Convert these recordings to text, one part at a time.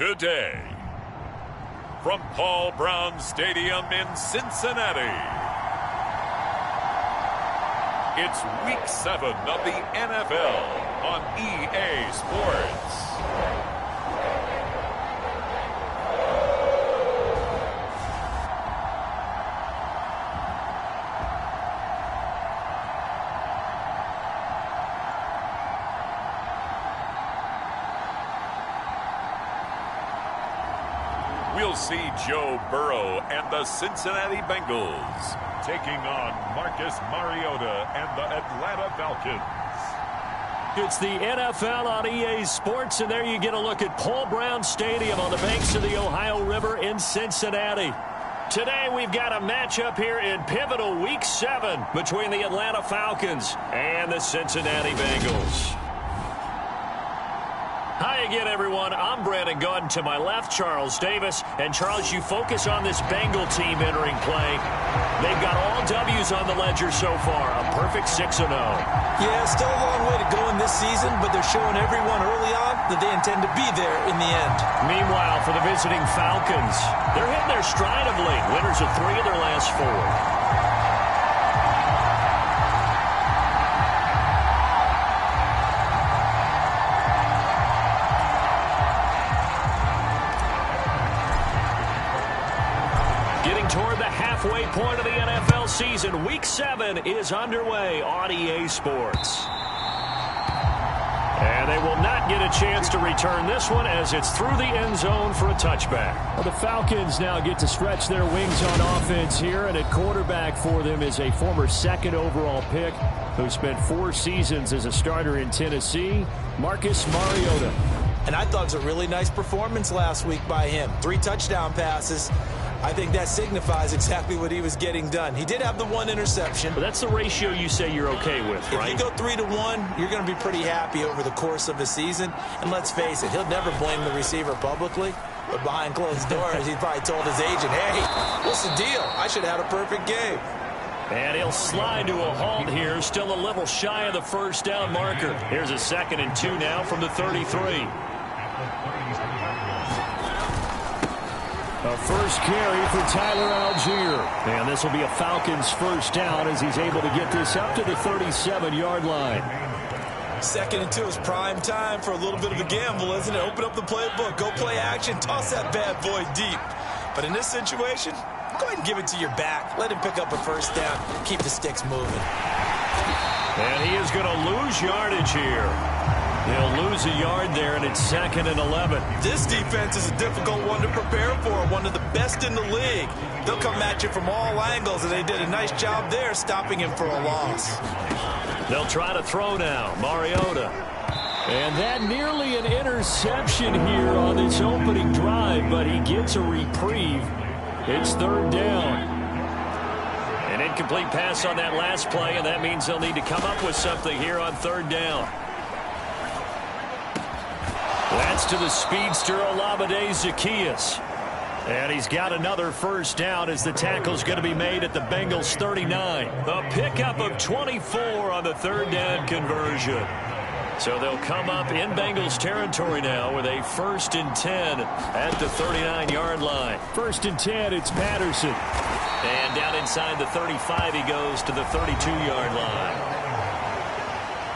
today. From Paul Brown Stadium in Cincinnati, it's Week 7 of the NFL on EA Sports. We'll see Joe Burrow and the Cincinnati Bengals taking on Marcus Mariota and the Atlanta Falcons. It's the NFL on EA Sports, and there you get a look at Paul Brown Stadium on the banks of the Ohio River in Cincinnati. Today we've got a matchup here in pivotal Week 7 between the Atlanta Falcons and the Cincinnati Bengals. Hi again, everyone. I'm Brandon Gordon. To my left, Charles Davis. And, Charles, you focus on this Bengal team entering play. They've got all W's on the ledger so far. A perfect 6-0. Yeah, still a long way to go in this season, but they're showing everyone early on that they intend to be there in the end. Meanwhile, for the visiting Falcons, they're hitting their stride of late. Winners of 3 of their last 4. Toward the halfway point of the NFL season, Week 7 is underway on EA Sports. And they will not get a chance to return this one as it's through the end zone for a touchback. Well, the Falcons now get to stretch their wings on offense here, and at quarterback for them is a former 2nd overall pick who spent 4 seasons as a starter in Tennessee, Marcus Mariota. And I thought it was a really nice performance last week by him. 3 touchdown passes. I think that signifies exactly what he was getting done. He did have the 1 interception. But that's the ratio you say you're okay with, right? If you go 3-to-1, you're going to be pretty happy over the course of the season. And let's face it, he'll never blame the receiver publicly. But behind closed doors, he probably told his agent, hey, what's the deal? I should have had a perfect game. And he'll slide to a halt here, still a little shy of the first down marker. Here's a 2nd and 2 now from the 33. A first carry for Tyler Algier. And this will be a Falcons first down as he's able to get this up to the 37-yard line. 2nd and 2 is prime time for a little bit of a gamble, isn't it? Open up the playbook, go play action, toss that bad boy deep. But in this situation, go ahead and give it to your back. Let him pick up a first down, keep the sticks moving. And he is going to lose yardage here. He'll lose a yard there, and it's 2nd and 11. This defense is a difficult one to prepare for, one of the best in the league. They'll come at you from all angles, and they did a nice job there stopping him for a loss. They'll try to throw now. Mariota. And that nearly an interception here on this opening drive, but he gets a reprieve. It's 3rd down. An incomplete pass on that last play, and that means they'll need to come up with something here on 3rd down. That's to the speedster Olamide Zaccheaus. And he's got another first down as the tackle's going to be made at the Bengals 39. A pickup of 24 on the 3rd down conversion. So they'll come up in Bengals territory now with a 1st and 10 at the 39-yard line. 1st and 10, it's Patterson. And down inside the 35 he goes to the 32-yard line.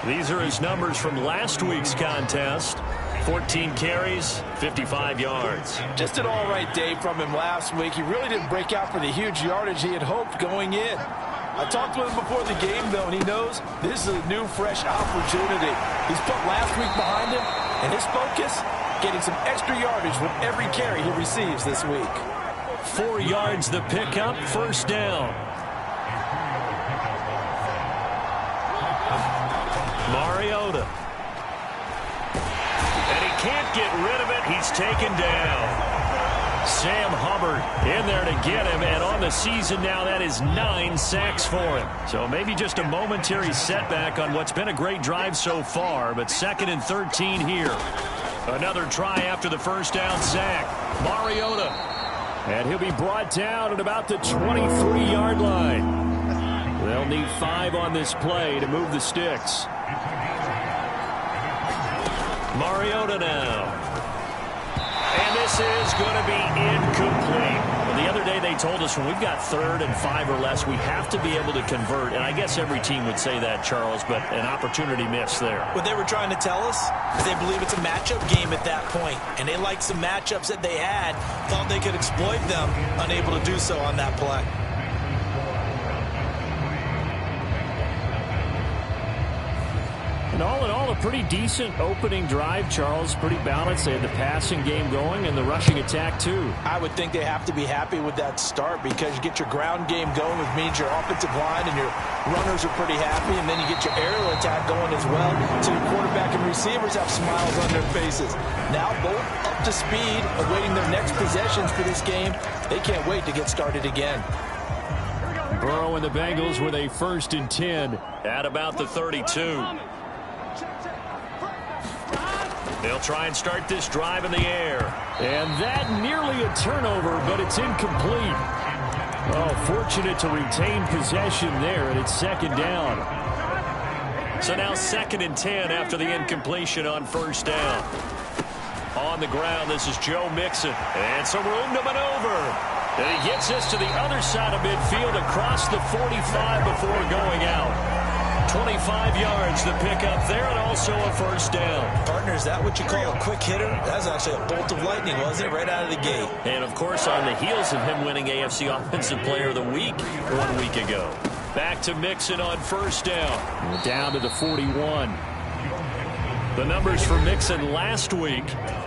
These are his numbers from last week's contest. 14 carries, 55 yards. Just an all-right day from him last week. He really didn't break out for the huge yardage he had hoped going in. I talked with him before the game, though, and he knows this is a new, fresh opportunity. He's put last week behind him, and his focus, getting some extra yardage with every carry he receives this week. 4 yards the pickup, first down. Mariota. Can't get rid of it. He's taken down. Sam Hubbard in there to get him, and on the season now, that is 9 sacks for him. So maybe just a momentary setback on what's been a great drive so far, but 2nd and 13 here. Another try after the first down sack. Mariota. And he'll be brought down at about the 23-yard line. They'll need 5 on this play to move the sticks. Mariota now. And this is going to be incomplete. Well, the other day they told us when we've got 3rd and 5 or less, we have to be able to convert. And I guess every team would say that, Charles, but an opportunity missed there. What they were trying to tell us is they believe it's a matchup game at that point. And they liked some matchups that they had, thought they could exploit them, unable to do so on that play. And all in all, a pretty decent opening drive, Charles. Pretty balanced. They had the passing game going and the rushing attack, too. I would think they have to be happy with that start because you get your ground game going, which means your offensive line and your runners are pretty happy, and then you get your aerial attack going as well, so your quarterback and receivers have smiles on their faces. Now both up to speed, awaiting their next possessions for this game. They can't wait to get started again. Burrow and the Bengals with a 1st and 10 at about the 32. They'll try and start this drive in the air. And that nearly a turnover, but it's incomplete. Oh, fortunate to retain possession there, and it's 2nd down. So now 2nd and 10 after the incompletion on 1st down. On the ground, this is Joe Mixon. And some room to maneuver. And he gets us to the other side of midfield across the 45 before going out. 25 yards the pickup there, and also a 1st down. Partner, is that what you call a quick hitter? That was actually a bolt of lightning, wasn't it? Right out of the gate. And, of course, on the heels of him winning AFC Offensive Player of the Week 1 week ago. Back to Mixon on 1st down. Down to the 41. The numbers for Mixon last week,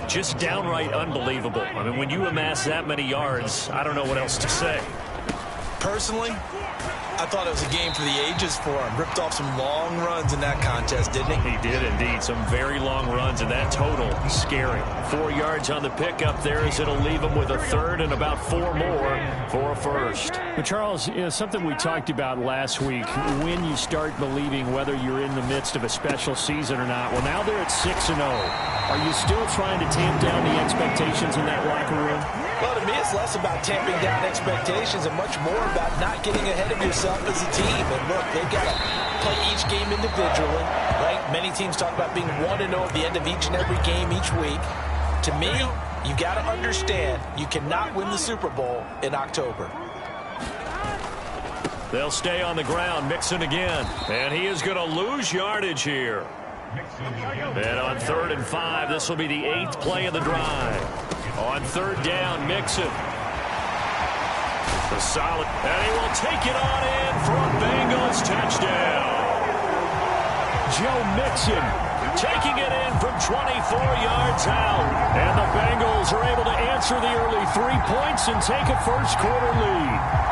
just downright unbelievable. I mean, when you amass that many yards, I don't know what else to say. Personally, I thought it was a game for the ages for him. Ripped off some long runs in that contest, didn't he? He did indeed. Some very long runs, and that total, scary. 4 yards on the pickup there as it'll leave him with a 3rd and about 4 more for a 1st. But Charles, you know, something we talked about last week, when you start believing whether you're in the midst of a special season or not. Well, now they're at 6-0. Are you still trying to tamp down the expectations in that locker room? Well, to me, it's less about tamping down expectations and much more about not getting ahead of yourself as a team. And look, they've got to play each game individually, right? Many teams talk about being 1-0 at the end of each and every game each week. To me, you've got to understand you cannot win the Super Bowl in October. They'll stay on the ground. Mixon again. And he is going to lose yardage here. And on 3rd and 5, this will be the 8th play of the drive. On 3rd down, Mixon. The solid. And he will take it on in for a Bengals touchdown. Joe Mixon taking it in from 24 yards out. And the Bengals are able to answer the early 3 points and take a 1st quarter lead.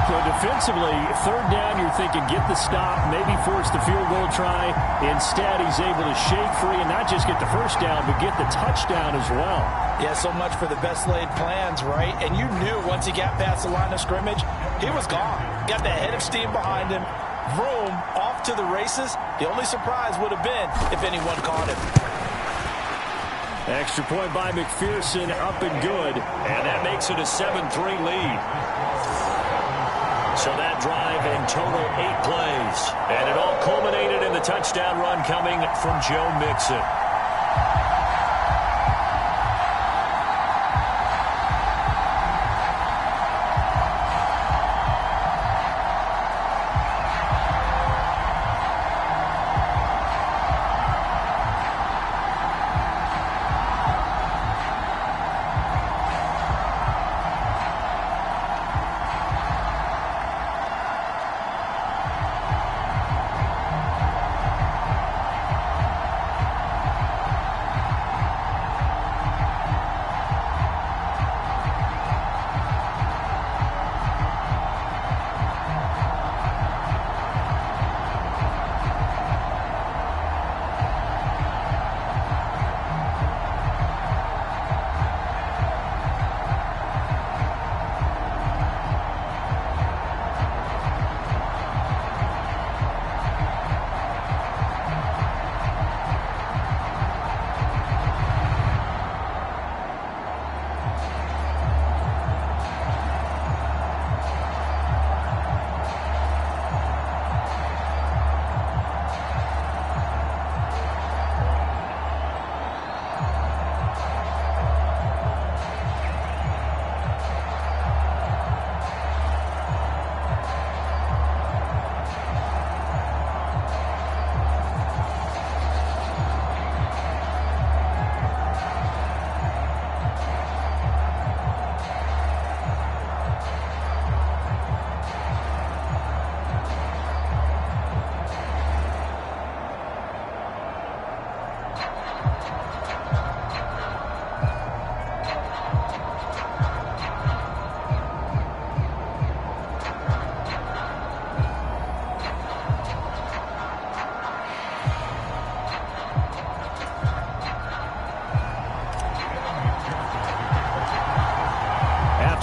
So defensively, 3rd down, you're thinking get the stop, maybe force the field goal try. Instead, he's able to shake free and not just get the 1st down, but get the touchdown as well. Yeah, so much for the best laid plans, right? And you knew once he got past the line of scrimmage, he was gone. Got the head of steam behind him. Vroom, off to the races. The only surprise would have been if anyone caught him. Extra point by McPherson, up and good. And that makes it a 7-3 lead. So that drive in total 8 plays. And it all culminated in the touchdown run coming from Joe Mixon.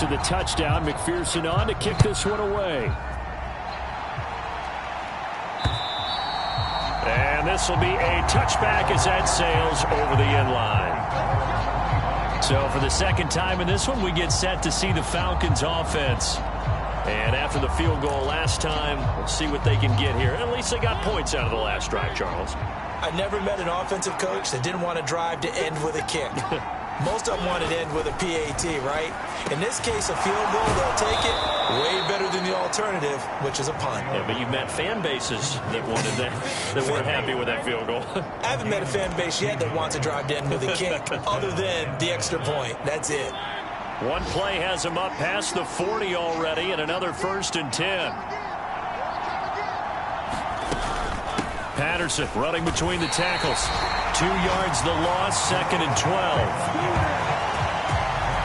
After the touchdown, McPherson on to kick this one away. And this will be a touchback as that sails over the end line. So for the second time in this one, we get set to see the Falcons offense. And after the field goal last time, we'll see what they can get here. At least they got points out of the last drive, Charles. I never met an offensive coach that didn't want to drive to end with a kick. Most of them want to end with a PAT, right? In this case, a field goal, they'll take it way better than the alternative, which is a punt. Yeah, but you've met fan bases that wanted that, that weren't happy with that field goal. I haven't met a fan base yet that wants to drive to end with a kick, other than the extra point. That's it. One play has him up past the 40 already, and another 1st and 10. Patterson running between the tackles. 2 yards the loss, 2nd and 12.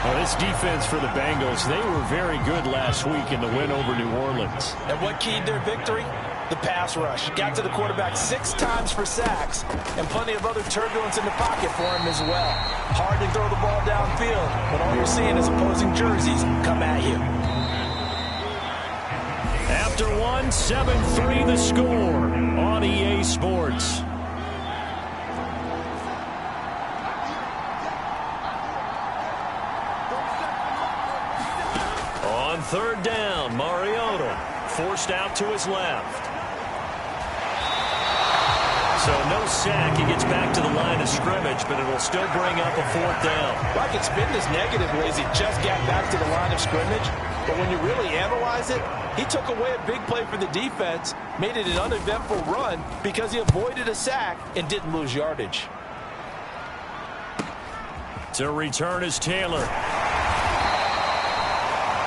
Well, this defense for the Bengals, they were very good last week in the win over New Orleans. And what keyed their victory? The pass rush. Got to the quarterback 6 times for sacks, and plenty of other turbulence in the pocket for him as well. Hard to throw the ball downfield, but all you're seeing is opposing jerseys come at you. After one, 7-3 the score on EA Sports. On 3rd down, Mariota forced out to his left. So no sack. He gets back to the line of scrimmage, but it will still bring up a 4th down. Well, I could spin this negatively as he just got back to the line of scrimmage. But when you really analyze it, he took away a big play for the defense, made it an uneventful run because he avoided a sack and didn't lose yardage. To return is Taylor.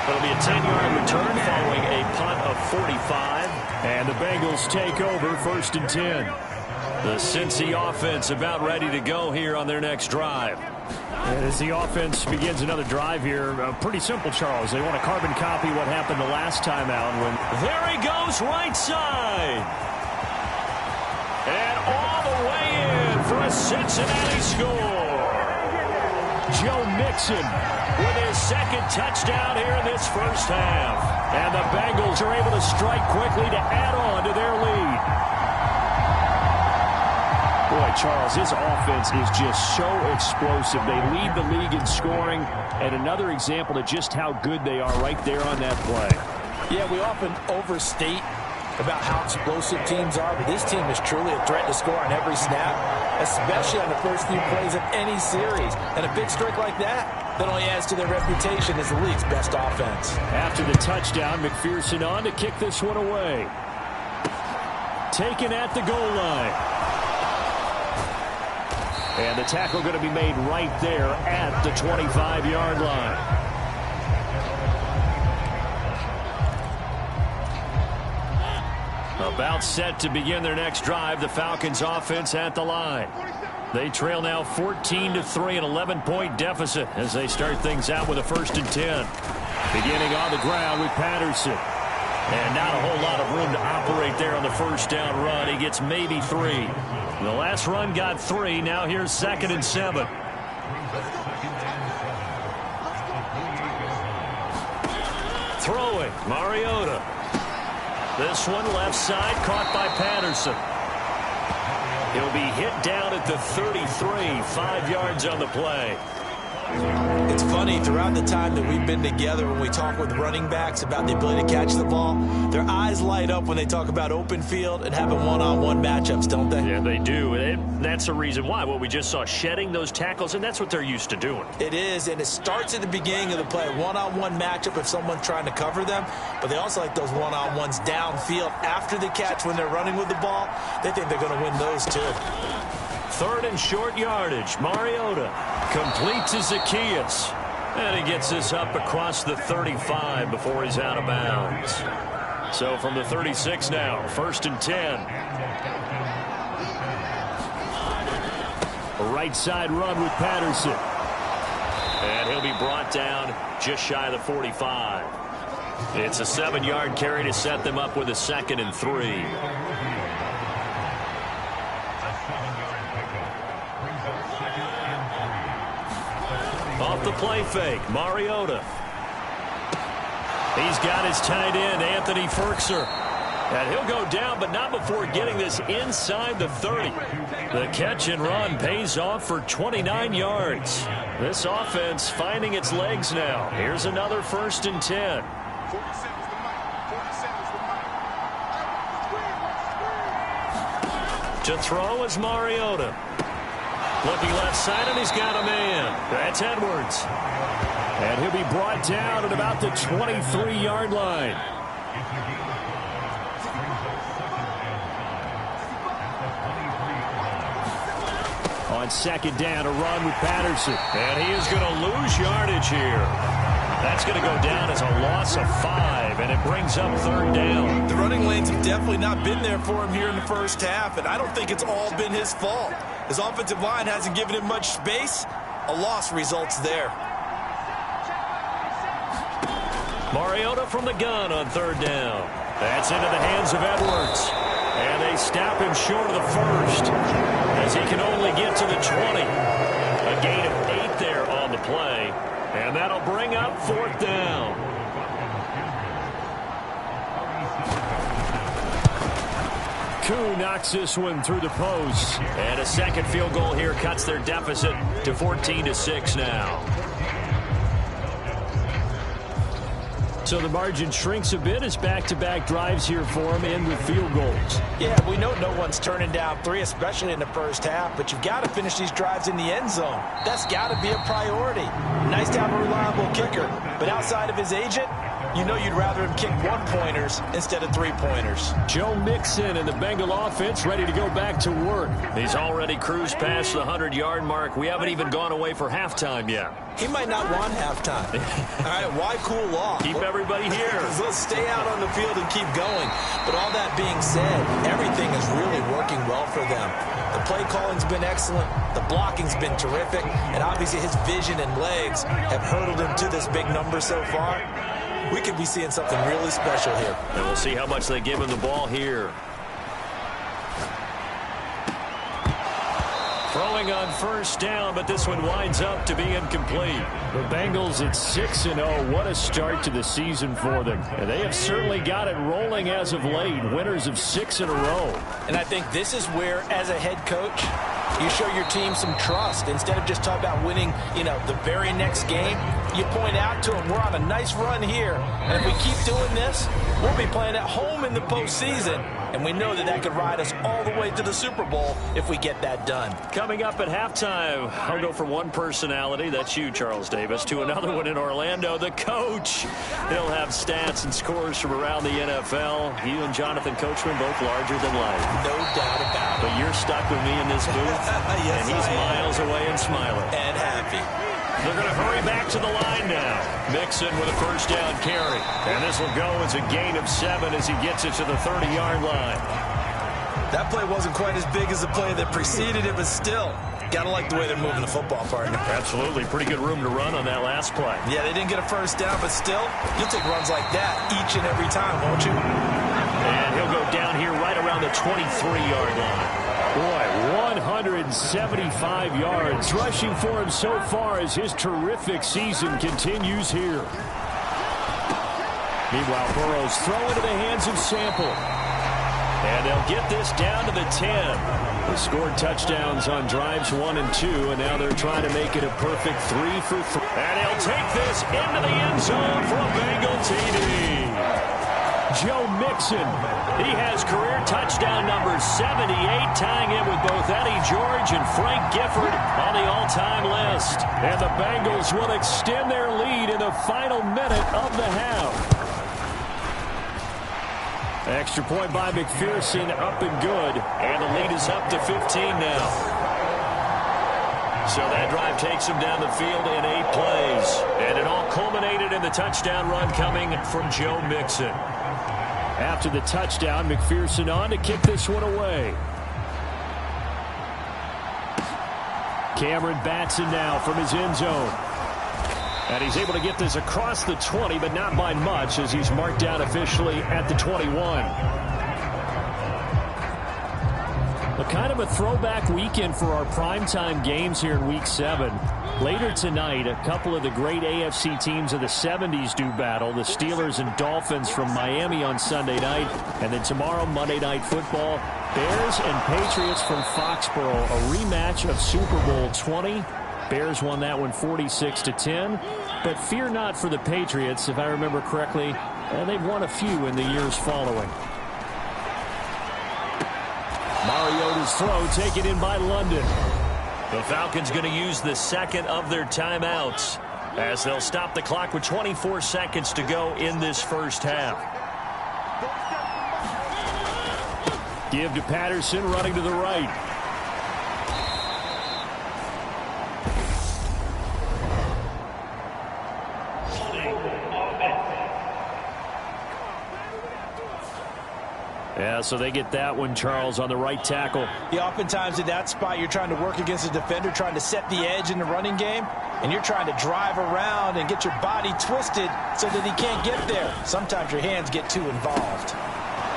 It'll be a 10-yard return following a punt of 45. And the Bengals take over 1st and 10. The Cincy offense about ready to go here on their next drive. And as the offense begins another drive here, pretty simple, Charles. They want to carbon copy what happened the last time out. There he goes, right side. And all the way in for a Cincinnati score. Joe Mixon with his 2nd touchdown here in this first half. And the Bengals are able to strike quickly to add on to their lead. Boy, Charles, his offense is just so explosive. They lead the league in scoring, and another example of just how good they are right there on that play. Yeah, we often overstate about how explosive teams are, but this team is truly a threat to score on every snap, especially on the first few plays of any series. And a big streak like that only adds to their reputation as the league's best offense. After the touchdown, McPherson on to kick this one away. Taken at the goal line. And the tackle going to be made right there at the 25-yard line. About set to begin their next drive, the Falcons offense at the line. They trail now 14-3, an 11-point deficit as they start things out with a 1st and 10. Beginning on the ground with Patterson. And not a whole lot of room to operate there on the 1st down run. He gets maybe 3. The last run got 3. Now here's 2nd and 7. Throwing, Mariota. This one left side caught by Patterson. He'll be hit down at the 33, 5 yards on the play. It's funny, throughout the time that we've been together, when we talk with running backs about the ability to catch the ball, their eyes light up when they talk about open field and having one-on-one matchups, don't they? Yeah, they do. And that's the reason why. What we just saw, shedding those tackles, and that's what they're used to doing. It is, and it starts at the beginning of the play. One-on-one matchup if someone's trying to cover them, but they also like those one-on-ones downfield after the catch when they're running with the ball. They think they're going to win those, too. 3rd and short yardage. Mariota completes to Zacchaeus. And he gets this up across the 35 before he's out of bounds. So from the 36 now, 1st and 10. A right side run with Patterson. And he'll be brought down just shy of the 45. It's a 7-yard carry to set them up with a 2nd and 3. Off the play fake, Mariota. He's got his tight end, Anthony Ferkser. And he'll go down, but not before getting this inside the 30. The catch and run pays off for 29 yards. This offense finding its legs now. Here's another 1st and 10. To throw is Mariota. Looking left side, and he's got a man. That's Edwards. And he'll be brought down at about the 23-yard line. On 2nd down, a run with Patterson. And he is going to lose yardage here. That's going to go down as a loss of 5, and it brings up 3rd down. The running lanes have definitely not been there for him here in the first half, and I don't think it's all been his fault. His offensive line hasn't given him much space. A loss results there. Mariota from the gun on 3rd down. That's into the hands of Edwards. And they stop him short of the 1st as he can only get to the 20. A gain of 8 there on the play. And that'll bring up 4th down. Koo knocks this one through the post. And a second field goal here cuts their deficit to 14-6 now. So the margin shrinks a bit as back-to-back drives here for him and with field goals. Yeah, we know no one's turning down 3, especially in the first half, but you've got to finish these drives in the end zone. That's got to be a priority. Nice to have a reliable kicker, but outside of his agent, you know you'd rather him kick 1-pointers instead of 3-pointers. Joe Mixon and the Bengal offense ready to go back to work. He's already cruised past the 100-yard mark. We haven't even gone away for halftime yet. He might not want halftime. All right, why cool off? Keep everybody here. Let's stay out on the field and keep going. But all that being said, everything is really working well for them. The play calling's been excellent. The blocking's been terrific. And obviously his vision and legs have hurdled him to this big number so far. We could be seeing something really special here. And we'll see how much they give him the ball here. Throwing on 1st down, but this one winds up to be incomplete. The Bengals at 6-0. What a start to the season for them. And they have certainly got it rolling as of late. Winners of 6 in a row. And I think this is where, as a head coach, you show your team some trust. Instead of just talking about winning, the very next game, you point out to them, we're on a nice run here. And if we keep doing this, we'll be playing at home in the postseason. And we know that could ride us all the way to the Super Bowl if we get that done. Coming up at halftime, I'll go from one personality, that's you, Charles Davis, to another one in Orlando, the coach. He'll have stats and scores from around the NFL. You and Jonathan Coachman both larger than life. No doubt about it. But you're stuck with me in this booth, yes, and he's miles away and smiling. And happy. They're going to hurry back to the line now. Mixon with a 1st down carry. And this will go as a gain of 7 as he gets it to the 30-yard line. That play wasn't quite as big as the play that preceded it, but still, got to like the way they're moving the football, partner. Absolutely. Pretty good room to run on that last play. Yeah, they didn't get a 1st down, but still, you'll take runs like that each and every time, won't you? And he'll go down here right around the 23-yard line. Boy, 175 yards rushing for him so far as his terrific season continues here. Meanwhile, Burrow's throw into the hands of Sample. And they'll get this down to the 10. They scored touchdowns on drives 1 and 2, and now they're trying to make it a perfect 3 for 3. And he'll take this into the end zone for a Bengal TD. Joe Mixon, he has career touchdown number 78, tying in with both Eddie George and Frank Gifford on the all-time list. And the Bengals will extend their lead in the final minute of the half. Extra point by McPherson, up and good. And the lead is up to 15 now. So that drive takes him down the field in 8 plays. And it all culminated in the touchdown run coming from Joe Mixon. After the touchdown, McPherson on to kick this one away. Cameron Batson now from his end zone. And he's able to get this across the 20, but not by much as he's marked down officially at the 21. A kind of a throwback weekend for our primetime games here in Week 7. Later tonight, a couple of the great AFC teams of the 70s do battle. The Steelers and Dolphins from Miami on Sunday night. And then tomorrow, Monday Night Football, Bears and Patriots from Foxborough. A rematch of Super Bowl 20. Bears won that one 46-10. But fear not for the Patriots, if I remember correctly. They've won a few in the years following. Mariota's throw taken in by London. The Falcons going to use the second of their timeouts as they'll stop the clock with 24 seconds to go in this first half. Give to Patterson, running to the right. Yeah, so they get that one, Charles, on the right tackle. Yeah, oftentimes in that spot, you're trying to work against a defender, trying to set the edge in the running game, and you're trying to drive around and get your body twisted so that he can't get there. Sometimes your hands get too involved.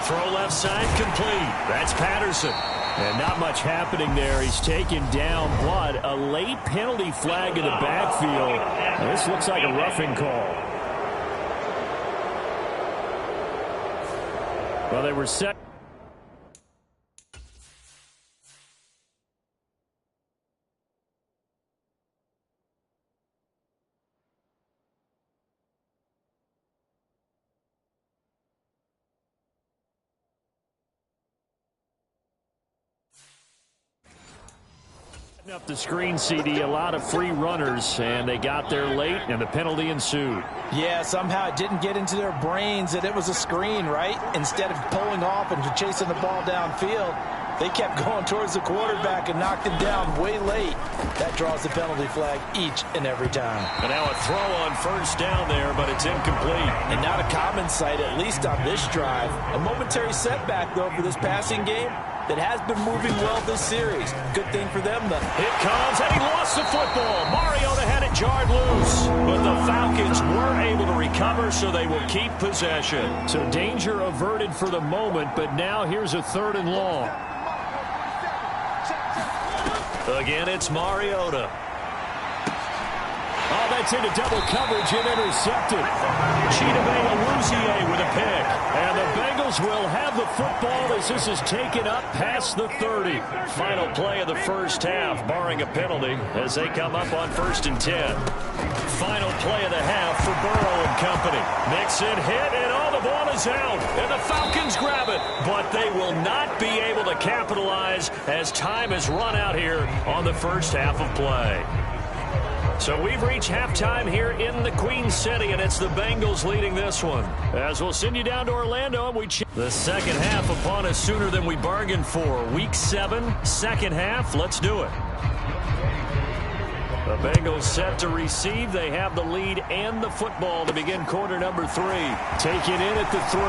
Throw left side, complete. That's Patterson. And not much happening there. He's taken down, but a late penalty flag in the backfield. This looks like a roughing call. Well, they were set. Up the screen, CD, a lot of free runners, and they got there late, and the penalty ensued. Yeah, somehow it didn't get into their brains that it was a screen, right? Instead of pulling off and chasing the ball downfield, they kept going towards the quarterback and knocked him down way late. That draws the penalty flag each and every time. And now a throw on first down there, but it's incomplete. And not a common sight, at least on this drive. A momentary setback, though, for this passing game that has been moving well this series. Good thing for them, though. It comes, and he lost the football. Mariota had it jarred loose. But the Falcons were able to recover, so they will keep possession. So danger averted for the moment, but now here's a 3rd and long. Again, it's Mariota. Oh, that's into double coverage and intercepted. Chidobe Awuzie with a pick. And the Bengals will have the football as this is taken up past the 30. Final play of the first half, barring a penalty, as they come up on 1st and 10. Final play of the half for Burrow and company. Mixon hit, and all the ball is out. And the Falcons grab it. But they will not be able to capitalize as time has run out here on the first half of play. So we've reached halftime here in the Queen City, and it's the Bengals leading this one. As we'll send you down to Orlando, and the second half upon us sooner than we bargained for. Week 7, second half. Let's do it. The Bengals set to receive. They have the lead and the football to begin quarter number 3. Taken in at the 3.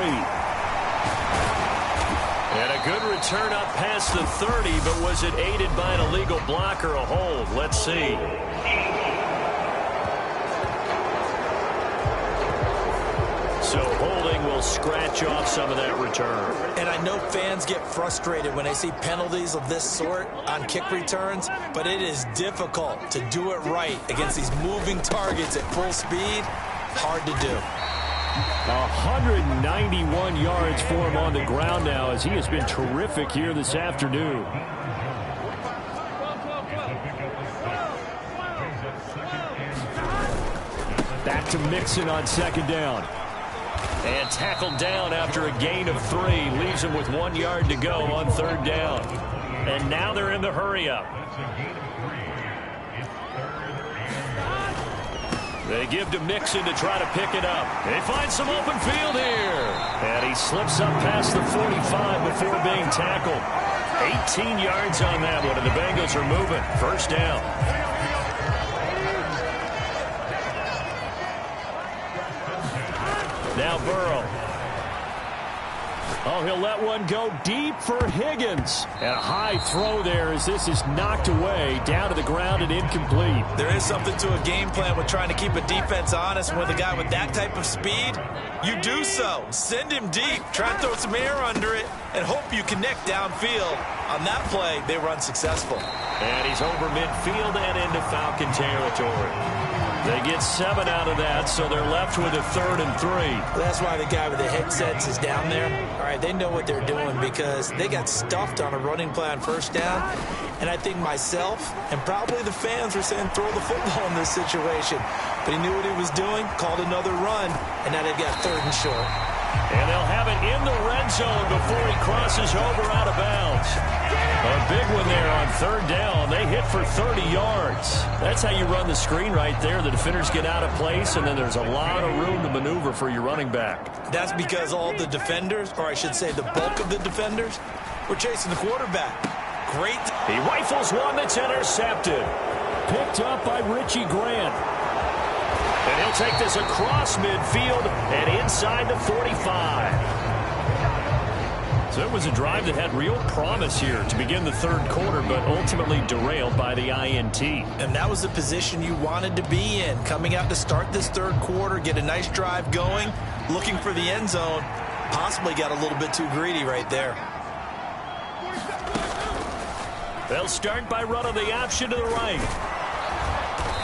And a good return up past the 30, but was it aided by an illegal block or a hold? Let's see. So holding will scratch off some of that return. And I know fans get frustrated when they see penalties of this sort on kick returns, but it is difficult to do it right against these moving targets at full speed. Hard to do. 191 yards for him on the ground now, as he has been terrific here this afternoon. Back to Mixon on 2nd down. And tackled down after a gain of 3. Leaves him with 1 yard to go on 3rd down. And now they're in the hurry-up. They give to Mixon to try to pick it up. They find some open field here. And he slips up past the 45 before being tackled. 18 yards on that one, and the Bengals are moving. 1st down. Now Burrow. Oh, he'll let one go deep for Higgins. And a high throw there as this is knocked away, down to the ground and incomplete. There is something to a game plan with trying to keep a defense honest. With a guy with that type of speed, you do so. Send him deep. Try and throw some air under it and hope you connect downfield On that play, they were unsuccessful. And he's over midfield and into Falcon territory. They get 7 out of that, so they're left with a 3rd and 3. That's why the guy with the headsets is down there. All right, they know what they're doing because they got stuffed on a running play on 1st down. And I think myself and probably the fans were saying throw the football in this situation. But he knew what he was doing, called another run, and now they've got 3rd and short. And they'll have it in the red zone before he crosses over out of bounds. A big one there on 3rd down. They hit for 30 yards. That's how you run the screen right there. The defenders get out of place, and then there's a lot of room to maneuver for your running back. That's because all the defenders, or I should say the bulk of the defenders, were chasing the quarterback. Great. He rifles one that's intercepted. Picked up by Richie Grant. And he'll take this across midfield and inside the 45. So it was a drive that had real promise here to begin the 3rd quarter, but ultimately derailed by the INT. And that was the position you wanted to be in. Coming out to start this 3rd quarter, get a nice drive going, looking for the end zone. Possibly got a little bit too greedy right there. They'll start by running the option to the right.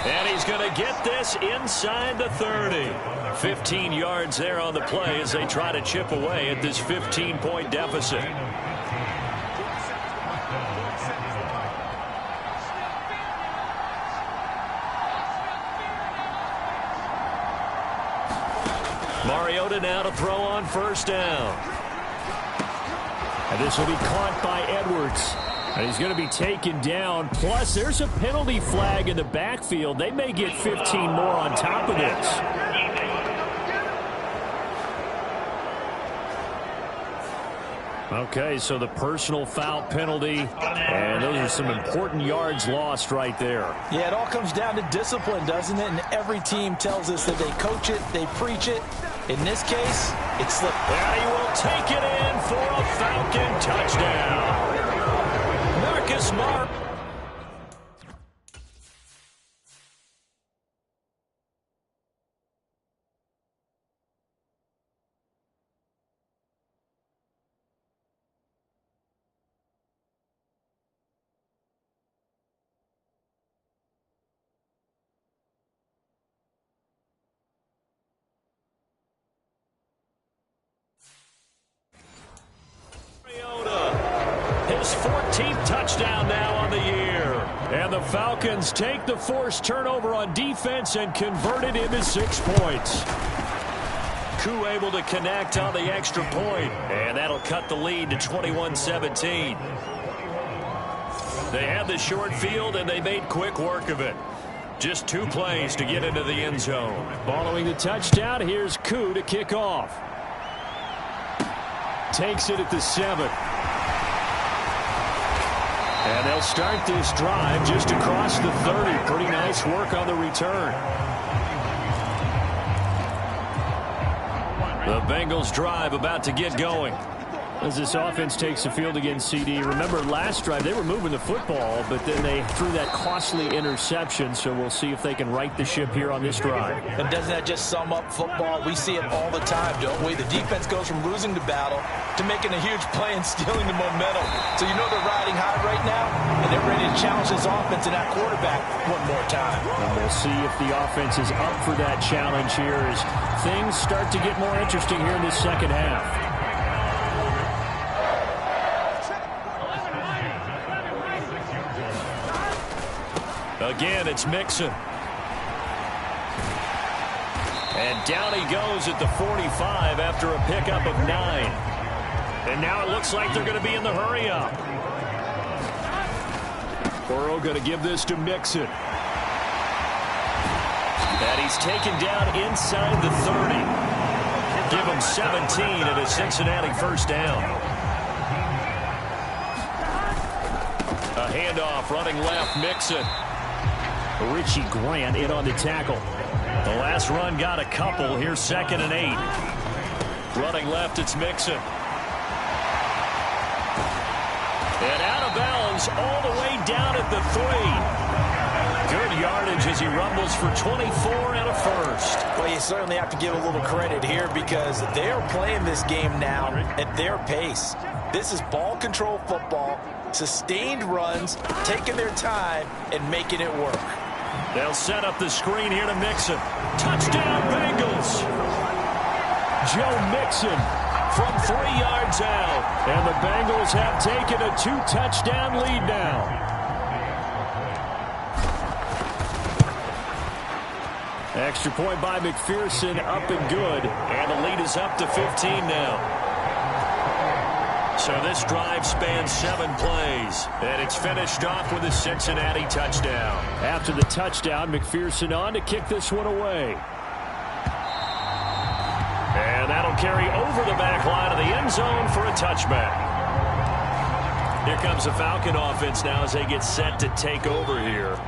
And he's going to get this inside the 30. 15 yards there on the play as they try to chip away at this 15-point deficit. Mariota now to throw on 1st down. And this will be caught by Edwards. And he's going to be taken down. Plus, there's a penalty flag in the backfield. They may get 15 more on top of this. Okay, so the personal foul penalty, and those are some important yards lost right there. Yeah, it all comes down to discipline, doesn't it? And every team tells us that they coach it, they preach it. In this case, it slipped. And he will take it in for a Falcon touchdown. Marcus Mark. His 14th touchdown now on the year. And the Falcons take the forced turnover on defense and convert it into 6 points. Koo able to connect on the extra point, and that'll cut the lead to 21-17. They had the short field, and they made quick work of it. Just 2 plays to get into the end zone. Following the touchdown, here's Koo to kick off. Takes it at the 7. And they'll start this drive just across the 30. Pretty nice work on the return. The Bengals drive about to get going. As this offense takes the field against CD. Remember, last drive, they were moving the football, but then they threw that costly interception, so we'll see if they can right the ship here on this drive. And doesn't that just sum up football? We see it all the time, don't we? The defense goes from losing the battle to making a huge play and stealing the momentum. So you know they're riding high right now, and they're ready to challenge this offense and that quarterback one more time. And we'll see if the offense is up for that challenge here as things start to get more interesting here in this second half. Again, it's Mixon. And down he goes at the 45 after a pickup of 9. And now it looks like they're going to be in the hurry-up. Burrow going to give this to Mixon. And he's taken down inside the 30. Give him 17 at a Cincinnati first down. A handoff running left, Mixon. Richie Grant in on the tackle. The last run got a couple. Here's 2nd and 8. Running left, it's Mixon. And out of bounds all the way down at the 3. Good yardage as he rumbles for 24 and a first. Well, you certainly have to give a little credit here because they're playing this game now at their pace. This is ball control football. Sustained runs, taking their time, and making it work. They'll set up the screen here to Mixon. Touchdown, Bengals! Joe Mixon from 3 yards out. And the Bengals have taken a 2-touchdown lead now. Extra point by McPherson, up and good. And the lead is up to 15 now. So this drive spans 7 plays, and it's finished off with a Cincinnati touchdown. After the touchdown, McPherson on to kick this one away. And that'll carry over the back line of the end zone for a touchback. Here comes the Falcon offense now as they get set to take over here.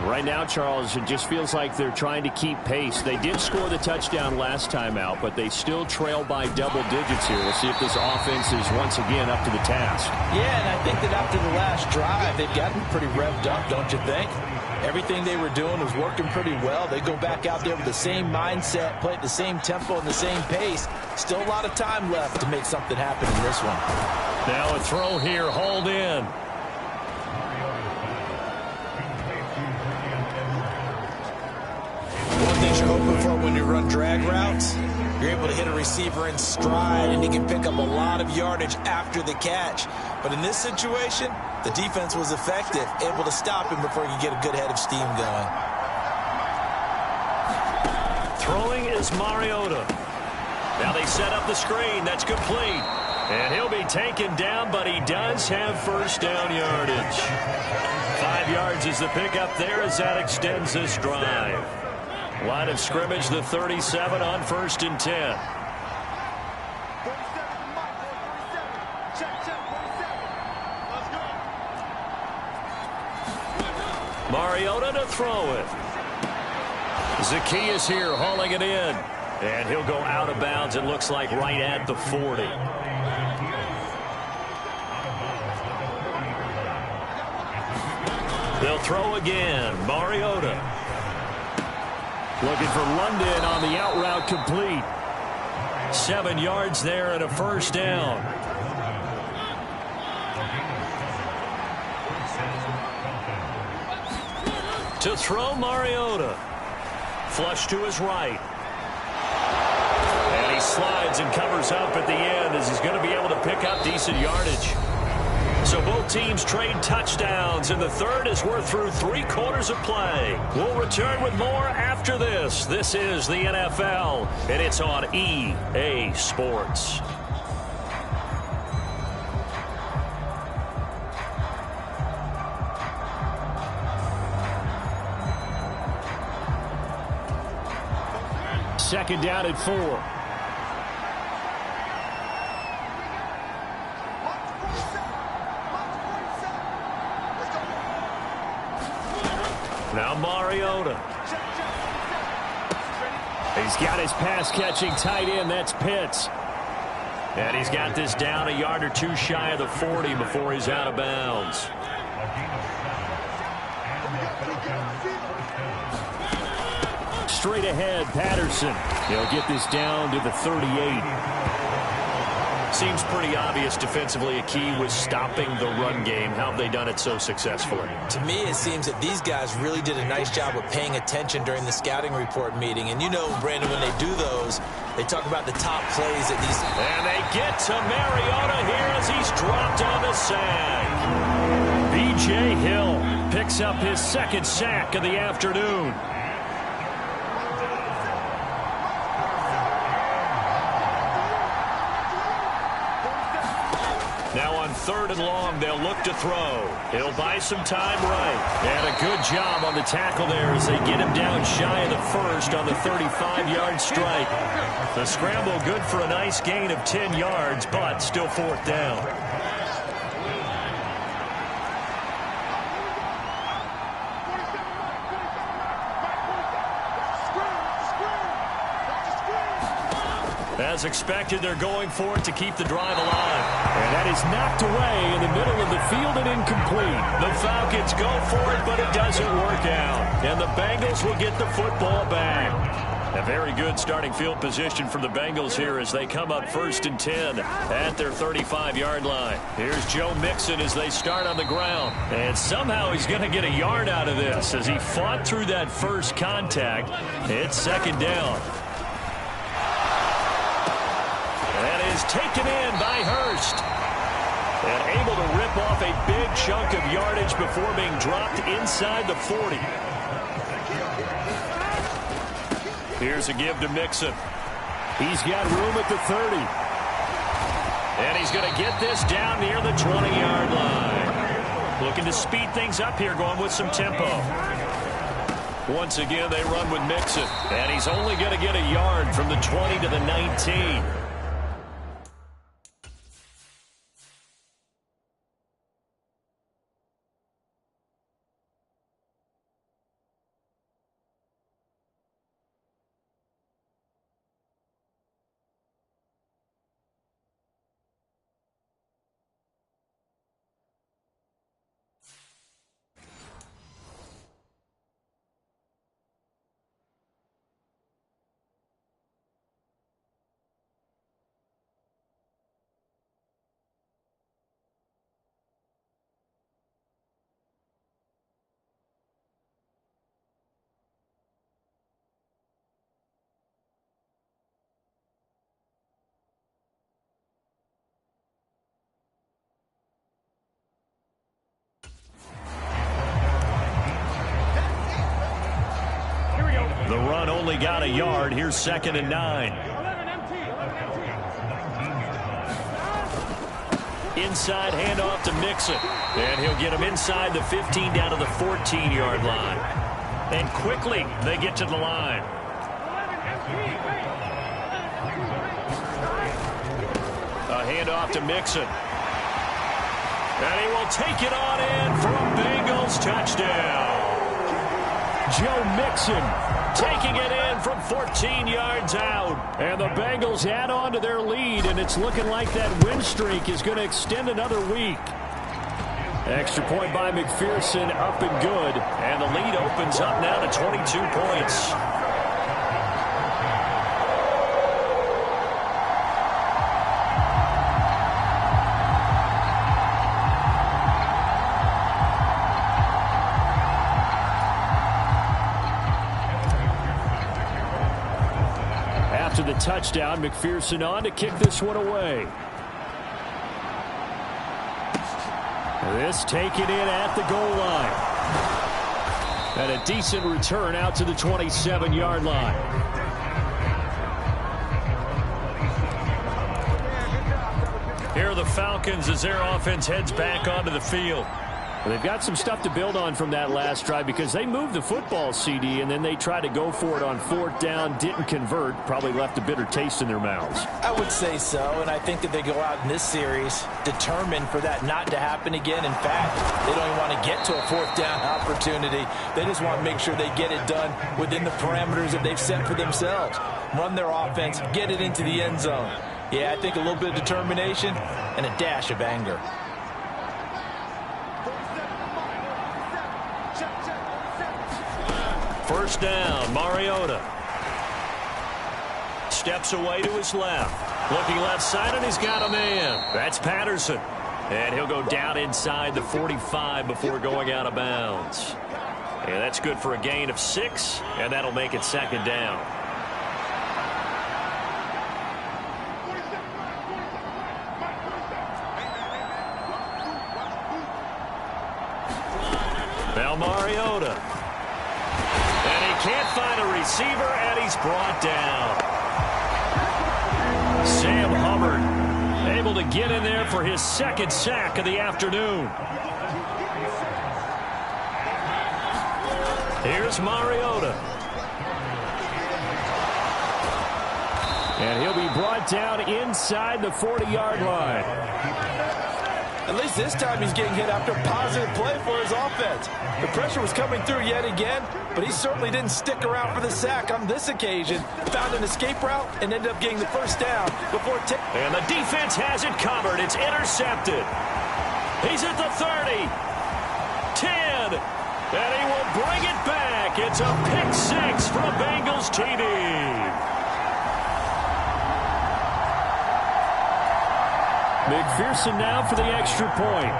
Right now, Charles, it just feels like they're trying to keep pace. They did score the touchdown last time out, but they still trail by double digits here. We'll see if this offense is once again up to the task. Yeah, and I think that after the last drive, they've gotten pretty revved up, don't you think? Everything they were doing was working pretty well. They go back out there with the same mindset, play at the same tempo and the same pace. Still a lot of time left to make something happen in this one. Now a throw here, hauled in. You're hoping for when you run drag routes, you're able to hit a receiver in stride and he can pick up a lot of yardage after the catch. But in this situation, the defense was effective, able to stop him before he could get a good head of steam going. Throwing is Mariota. Now they set up the screen. That's complete. And he'll be taken down, but he does have first down yardage. 5 yards is the pickup there as that extends this drive. Line of scrimmage, the 37 on 1st and 10. Mariota to throw it. Zacchaeus here hauling it in. And he'll go out of bounds, it looks like right at the 40. They'll throw again. Mariota. Looking for London on the out route, complete. 7 yards there and a first down. To throw, Mariota. Flush to his right. And he slides and covers up at the end as he's going to be able to pick up decent yardage. So both teams trade touchdowns, and the third as we're through 3 quarters of play. We'll return with more after this. This is the NFL, and it's on EA Sports. Second down at 4. Now Mariota. He's got his pass-catching tight end. That's Pitts. And he's got this down a yard or 2 shy of the 40 before he's out of bounds. Straight ahead, Patterson. He'll get this down to the 38. Seems pretty obvious defensively a key was stopping the run game. How have they done it so successfully? To me, it seems that these guys really did a nice job of paying attention during the scouting report meeting. And you know, Brandon, when they do those, they talk about the top plays at these. And they get to Mariota here as he's dropped on the sack. B.J. Hill picks up his 2nd sack of the afternoon. Now on 3rd and long, they'll look to throw. He'll buy some time right. And a good job on the tackle there as they get him down shy of the 1st on the 35-yard strike. The scramble good for a nice gain of 10 yards, but still 4th down. As expected, they're going for it to keep the drive alive. And that is knocked away in the middle of the field and incomplete. The Falcons go for it, but it doesn't work out. And the Bengals will get the football back. A very good starting field position for the Bengals here as they come up 1st and 10 at their 35-yard line. Here's Joe Mixon as they start on the ground. And somehow he's going to get a yard out of this as he fought through that first contact. It's 2nd down. That is taken in by Hurst. And able to rip off a big chunk of yardage before being dropped inside the 40. Here's a give to Mixon. He's got room at the 30. And he's going to get this down near the 20-yard line. Looking to speed things up here, going with some tempo. Once again, they run with Mixon. And he's only going to get a yard from the 20 to the 19. The run only got a yard. Here's 2nd and 9. Inside handoff to Mixon. And he'll get him inside the 15 down to the 14-yard line. And quickly they get to the line. A handoff to Mixon. And he will take it on in for a Bengals touchdown. Joe Mixon taking it in from 14 yards out. And the Bengals add on to their lead, and it's looking like that win streak is going to extend another week. Extra point by McPherson, up and good. And the lead opens up now to 22 points. After the touchdown, McPherson on to kick this one away. This taken in at the goal line. And a decent return out to the 27-yard line. Here are the Falcons as their offense heads back onto the field. Well, they've got some stuff to build on from that last drive because they moved the football, CD, and then they tried to go for it on 4th down, didn't convert, probably left a bitter taste in their mouths. I would say so, and I think that they go out in this series determined for that not to happen again. In fact, they don't even want to get to a 4th down opportunity. They just want to make sure they get it done within the parameters that they've set for themselves. Run their offense, get it into the end zone. Yeah, I think a little bit of determination and a dash of anger. First down, Mariota. Steps away to his left. Looking left side, and he's got a man. That's Patterson. And he'll go down inside the 45 before going out of bounds. And that's good for a gain of 6, and that'll make it 2nd down. Now Mariota. Can't find a receiver, and he's brought down. Sam Hubbard able to get in there for his 2nd sack of the afternoon. Here's Mariota. And he'll be brought down inside the 40-yard line. At least this time he's getting hit after a positive play for his offense. The pressure was coming through yet again, but he certainly didn't stick around for the sack on this occasion. Found an escape route and ended up getting the 1st down before and the defense has it covered. It's intercepted. He's at the 30. 10. And he will bring it back. back. It's a pick six for a Bengals TD. McPherson now for the extra point.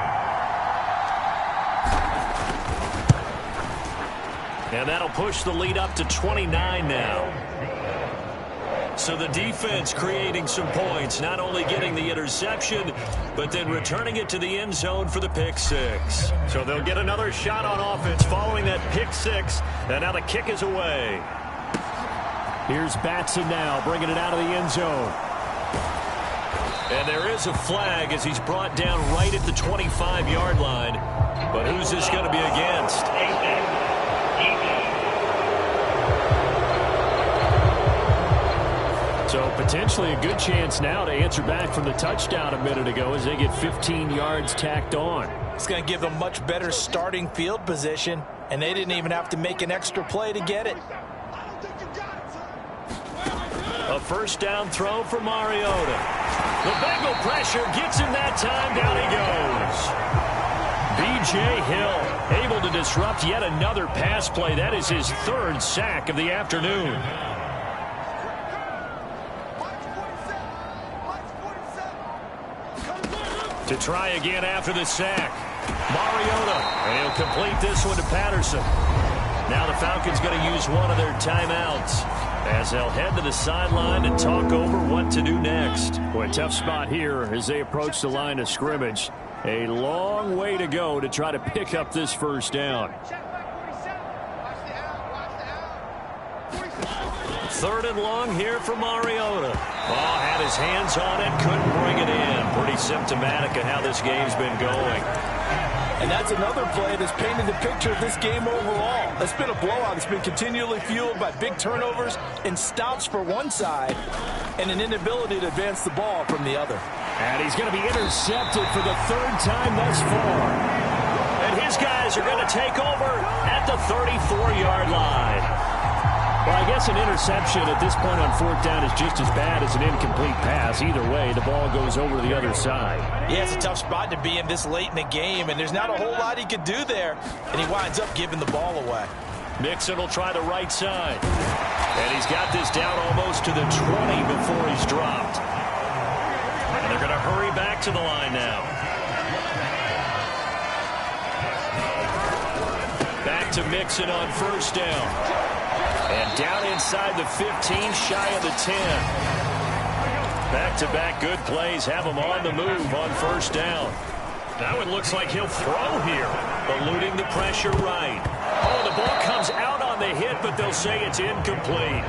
And that'll push the lead up to 29 now. So the defense creating some points, not only getting the interception, but then returning it to the end zone for the pick six. So they'll get another shot on offense following that pick six, and now the kick is away. Here's Batson now, bringing it out of the end zone. And there is a flag as he's brought down right at the 25-yard line. But who's this going to be against? So potentially a good chance now to answer back from the touchdown a minute ago as they get 15 yards tacked on. It's going to give them much better starting field position, and they didn't even have to make an extra play to get it. A first down throw for Mariota. The Bengal pressure gets him that time. Down he goes. B.J. Hill able to disrupt yet another pass play. That is his third sack of the afternoon. To try again after the sack. Mariota, and he'll complete this one to Patterson. Now the Falcons going to use one of their timeouts as they'll head to the sideline and talk over what to do next. Boy, tough spot here as they approach the line of scrimmage. A long way to go to try to pick up this first down. Third and long here for Mariota. Oh, had his hands on it, couldn't bring it in. Pretty symptomatic of how this game's been going. And that's another play that's painted the picture of this game overall. It's been a blowout. It's been continually fueled by big turnovers and stops for one side and an inability to advance the ball from the other. And he's going to be intercepted for the third time thus far. And his guys are going to take over at the 34-yard line. Well, I guess an interception at this point on fourth down is just as bad as an incomplete pass. Either way, the ball goes over to the other side. Yeah, it's a tough spot to be in this late in the game, and there's not a whole lot he could do there, and he winds up giving the ball away. Mixon will try the right side. And he's got this down almost to the 20 before he's dropped. And they're going to hurry back to the line now. Back to Mixon on first down. And down inside the 15, shy of the 10. Back-to-back good plays have him on the move on first down. Now it looks like he'll throw here, eluding the pressure right. Oh, the ball comes out on the hit, but they'll say it's incomplete.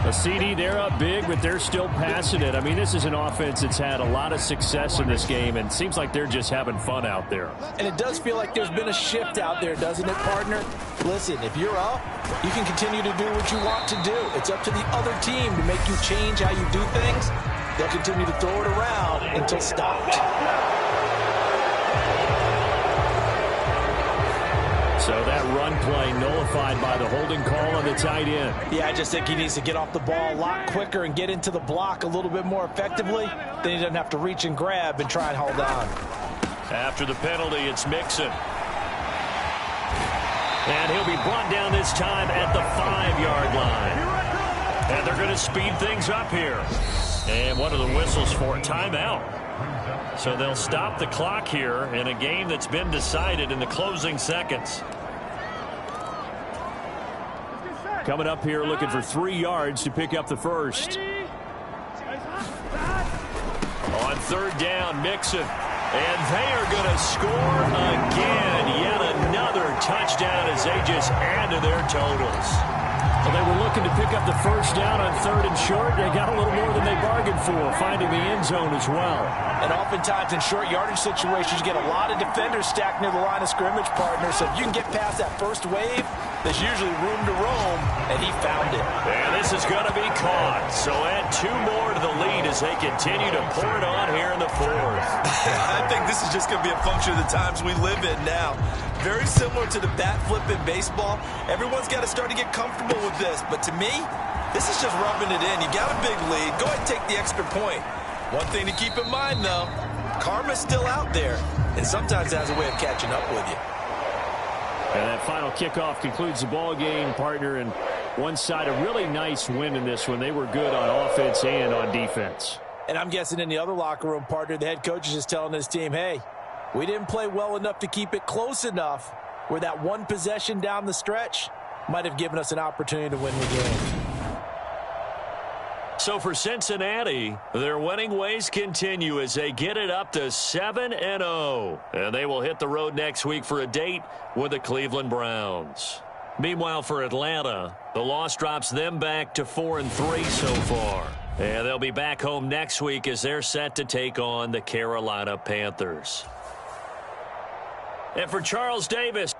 A CD, they're up big, but they're still passing it. I mean, this is an offense that's had a lot of success in this game, and it seems like they're just having fun out there. And it does feel like there's been a shift out there, doesn't it, partner? Listen, if you're up, you can continue to do what you want to do. It's up to the other team to make you change how you do things. They'll continue to throw it around until stopped. So that run play nullified by the holding call on the tight end. Yeah, I just think he needs to get off the ball a lot quicker and get into the block a little bit more effectively. Then he doesn't have to reach and grab and try and hold on. After the penalty, it's Mixon. And he'll be brought down this time at the 5-yard line. And they're going to speed things up here. And what are the whistles for? Timeout. So they'll stop the clock here in a game that's been decided in the closing seconds. Coming up here looking for 3 yards to pick up the first. On third down, Mixon. And they are going to score again. Yet another touchdown as they just add to their totals. Well, they were looking to pick up the first down on third and short. They got a little more than they bargained for, finding the end zone as well. And oftentimes in short yardage situations, you get a lot of defenders stacked near the line of scrimmage, partner. So if you can get past that first wave, there's usually room to roam, and he found it. And this is going to be caught. So add 2 more to the lead as they continue to pour it on here in the fourth. I think this is just going to be a function of the times we live in now. Very similar to the bat flip in baseball. Everyone's got to start to get comfortable with this. But to me, this is just rubbing it in. You got a big lead. Go ahead and take the extra point. One thing to keep in mind, though, karma's still out there. And sometimes it has a way of catching up with you. And that final kickoff concludes the ball game, partner. And one side, a really nice win in this one. They were good on offense and on defense. And I'm guessing in the other locker room, partner, the head coach is just telling his team, hey, we didn't play well enough to keep it close enough where that one possession down the stretch might have given us an opportunity to win the game. So for Cincinnati, their winning ways continue as they get it up to 7-0. And they will hit the road next week for a date with the Cleveland Browns. Meanwhile, for Atlanta, the loss drops them back to 4-3 so far. And they'll be back home next week as they're set to take on the Carolina Panthers. And for Charles Davis,